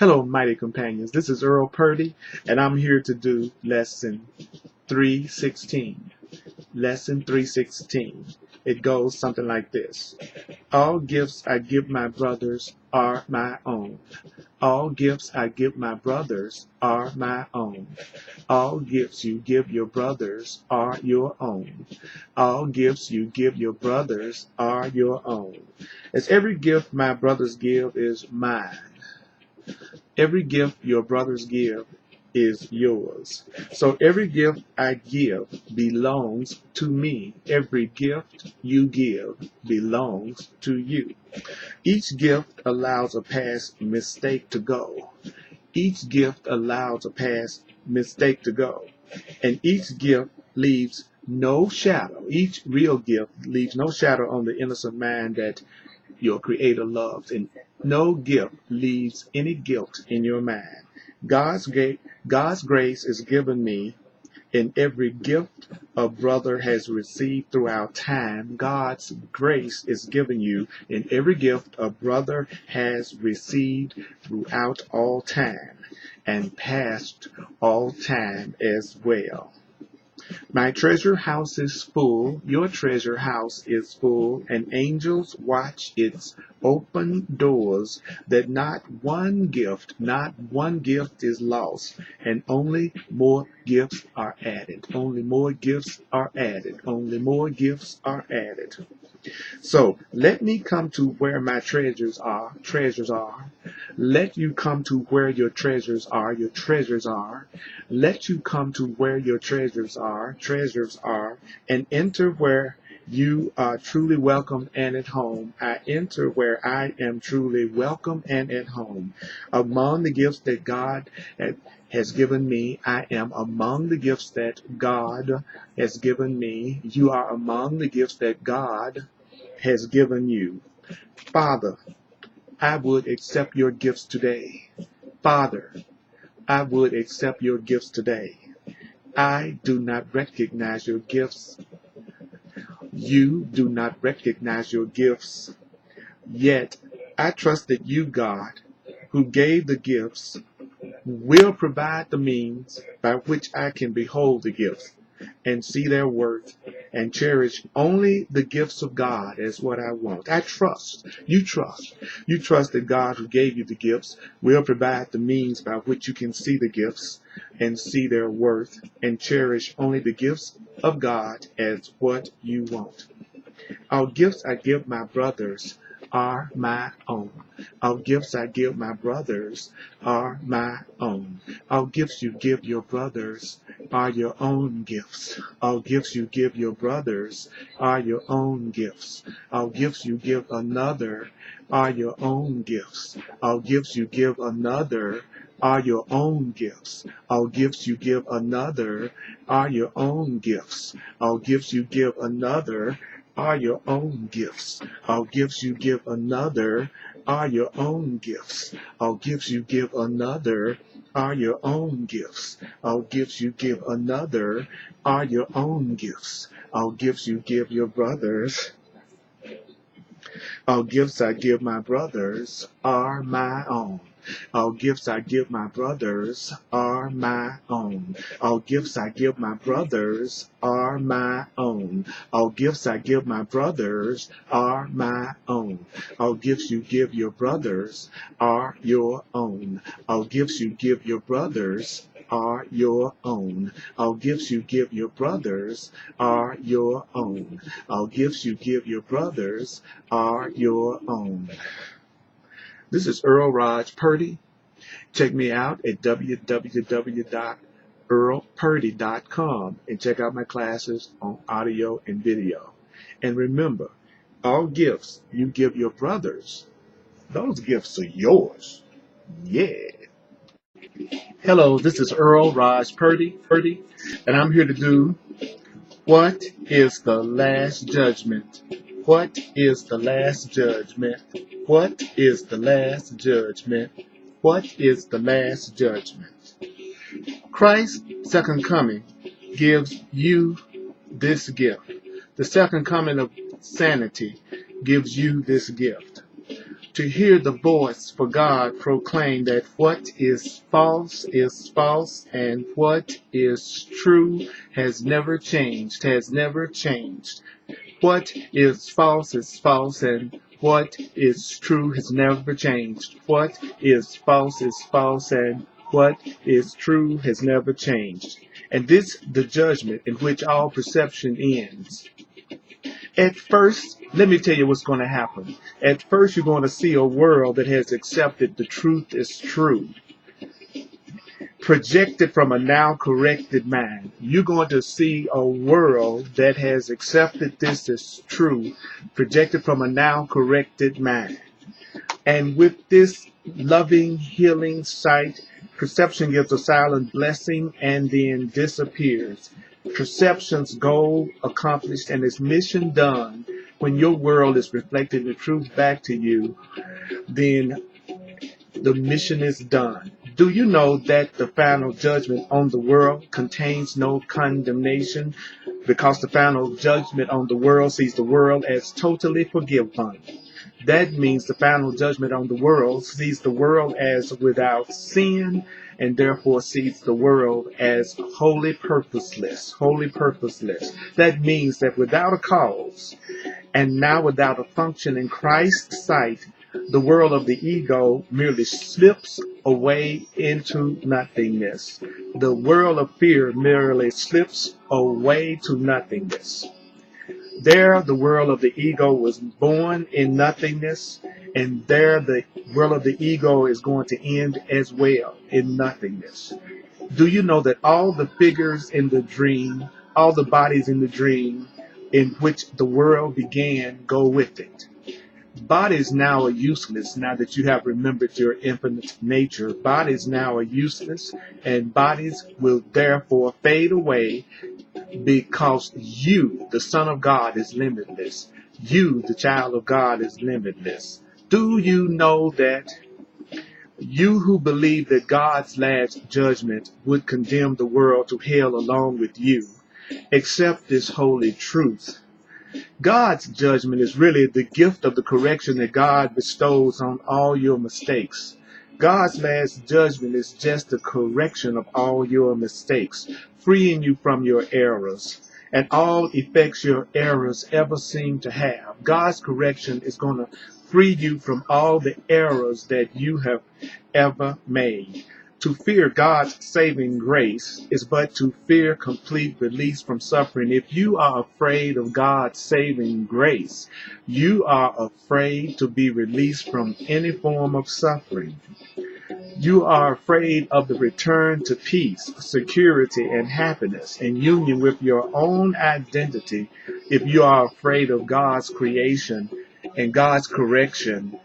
Hello, mighty companions. This is Earl Purdy, and I'm here to do lesson 316. Lesson 316. It goes something like this. All gifts I give my brothers are my own. All gifts I give my brothers are my own. All gifts you give your brothers are your own. All gifts you give your brothers are your own. As every gift my brothers give is mine. Every gift your brothers give is yours. So every gift I give belongs to me. Every gift you give belongs to you. Each gift allows a past mistake to go. Each gift allows a past mistake to go. And each gift leaves no shadow. Each real gift leaves no shadow on the innocent mind that your Creator loves, and no gift leaves any guilt in your mind. God's grace is given me in every gift a brother has received throughout time. God's grace is given you in every gift a brother has received throughout all time and past all time as well. My treasure house is full, your treasure house is full, and angels watch its open doors, that not one gift is lost, and only more gifts are added. Only more gifts are added. Only more gifts are added. So let me come to where my treasures are. Let you come to where your treasures are. Let you come to where your treasures are, and enter where you are truly welcome and at home. I enter where I am truly welcome and at home. Among the gifts that God has given me, I am among the gifts that God has given me. You are among the gifts that God has given you. Father, I would accept your gifts today. Father, I would accept your gifts today. I do not recognize your gifts. You do not recognize your gifts. Yet, I trust that you, God, who gave the gifts, will provide the means by which I can behold the gifts and see their worth and cherish only the gifts of God as what I want. I trust. You trust. You trust that God who gave you the gifts will provide the means by which you can see the gifts and see their worth and cherish only the gifts of God as what you want. Our gifts I give my brothers are my own. Our gifts I give my brothers are my own. Our gifts you give your brothers are your own gifts. Our gifts you give your brothers are your own gifts. Our gifts you give another are your own gifts. Our gifts you give another are your own gifts. Our gifts you give another are your own gifts. Our gifts you give another are your own gifts. Our gifts you give another are your own gifts. Our gifts you give another are your own gifts. Our gifts you give another are your own gifts. Our gifts you give your brothers. Our gifts I give my brothers are my own. Our gifts I give my brothers are my own. Our gifts I give my brothers are my own. Our gifts I give my brothers are my own. Our gifts you give your brothers are your own. Our gifts you give your brothers are your own. Our gifts you give your brothers are your own. Our gifts you give your brothers are your own. This is Earl Purdy. Check me out at www.earlpurdy.com and check out my classes on audio and video. And remember, all gifts you give your brothers, those gifts are yours. Yeah. Hello, this is Earl Purdy, and I'm here to do What is the Last Judgment? What is the Last Judgment? What is the Last Judgment? What is the Last Judgment? Christ's second coming gives you this gift. The second coming of sanity gives you this gift. to hear the voice for God proclaim that what is false, and what is true has never changed, What is false, and what is true has never changed. What is false, and what is true has never changed. And this the judgment in which all perception ends. At first, let me tell you what's going to happen. At first, you're going to see a world that has accepted the truth is true, projected from a now corrected mind. You're going to see a world that has accepted this as true, projected from a now corrected mind. And with this loving, healing sight, perception gives a silent blessing and then disappears. Perception's goal accomplished and its mission done. When your world is reflecting the truth back to you, then the mission is done. Do you know that the final judgment on the world contains no condemnation? Because the final judgment on the world sees the world as totally forgiven. That means the final judgment on the world sees the world as without sin, and therefore sees the world as wholly purposeless. That means that without a cause, and now without a function in Christ's sight, the world of the ego merely slips away into nothingness. The world of fear merely slips away to nothingness. There, the world of the ego was born in nothingness, and there the world of the ego is going to end as well in nothingness. Do you know that all the figures in the dream, all the bodies in the dream in which the world began go with it? Bodies now are useless now that you have remembered your infinite nature. Bodies now are useless, and bodies will therefore fade away, because you, the Son of God, is limitless. You, the child of God, is limitless. Do you know that you who believe that God's last judgment would condemn the world to hell along with you, accept this holy truth? God's judgment is really the gift of the correction that God bestows on all your mistakes. God's last judgment is just the correction of all your mistakes, freeing you from your errors and all effects your errors ever seem to have. God's correction is going to free you from all the errors that you have ever made. To fear God's saving grace is but to fear complete release from suffering. If you are afraid of God's saving grace, you are afraid to be released from any form of suffering. You are afraid of the return to peace, security, and happiness in union with your own identity. If you are afraid of God's creation and God's correction,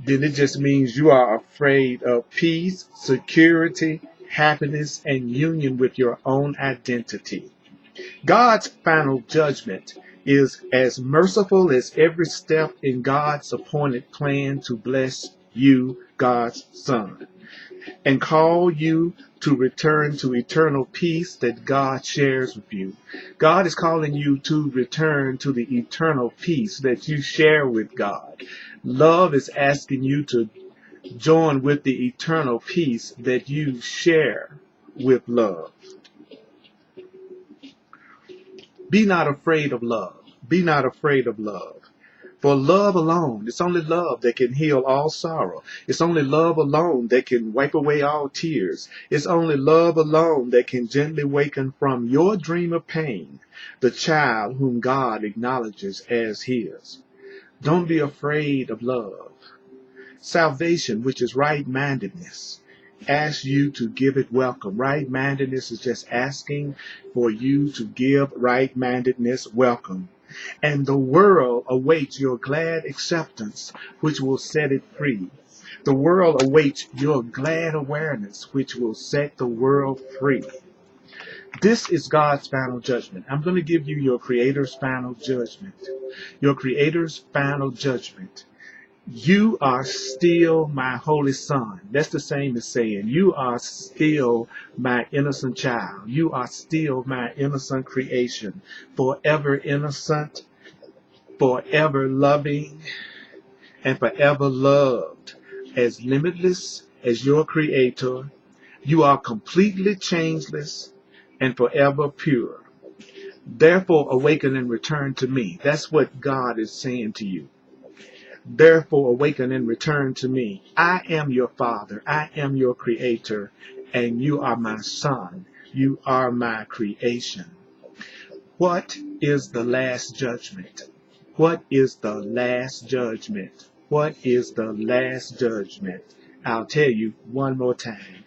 then it just means you are afraid of peace, security, happiness, and union with your own identity. God's final judgment is as merciful as every step in God's appointed plan to bless you, God's Son, and call you to return to eternal peace that God shares with you. God is calling you to return to the eternal peace that you share with God. Love is asking you to join with the eternal peace that you share with love. Be not afraid of love. Be not afraid of love. For love alone, it's only love that can heal all sorrow. It's only love alone that can wipe away all tears. It's only love alone that can gently waken from your dream of pain the child whom God acknowledges as his. Don't be afraid of love. Salvation, which is right-mindedness, asks you to give it welcome. Right-mindedness is just asking for you to give right-mindedness welcome. And the world awaits your glad acceptance, which will set it free. The world awaits your glad awareness, which will set the world free. This is God's final judgment. I'm going to give you your Creator's final judgment. Your Creator's final judgment. You are still my holy son. That's the same as saying, you are still my innocent child. You are still my innocent creation. Forever innocent, forever loving, and forever loved, as limitless as your Creator. You are completely changeless and forever pure. Therefore, awaken and return to me. That's what God is saying to you. Therefore, awaken and return to me. I am your Father. I am your Creator, and you are my Son. You are my creation. What is the last judgment? What is the last judgment? What is the last judgment? I'll tell you one more time.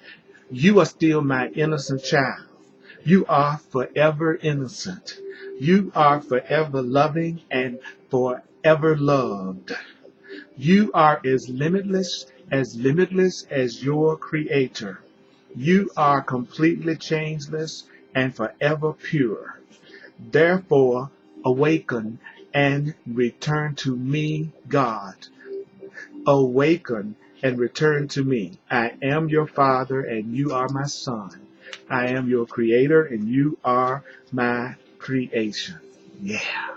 You are still my innocent child. You are forever innocent. You are forever loving and forever loved. You are as limitless as your Creator. You are completely changeless and forever pure. Therefore, awaken and return to me, God. Awaken and return to me. I am your Father and you are my Son. I am your Creator and you are my creation. Yeah.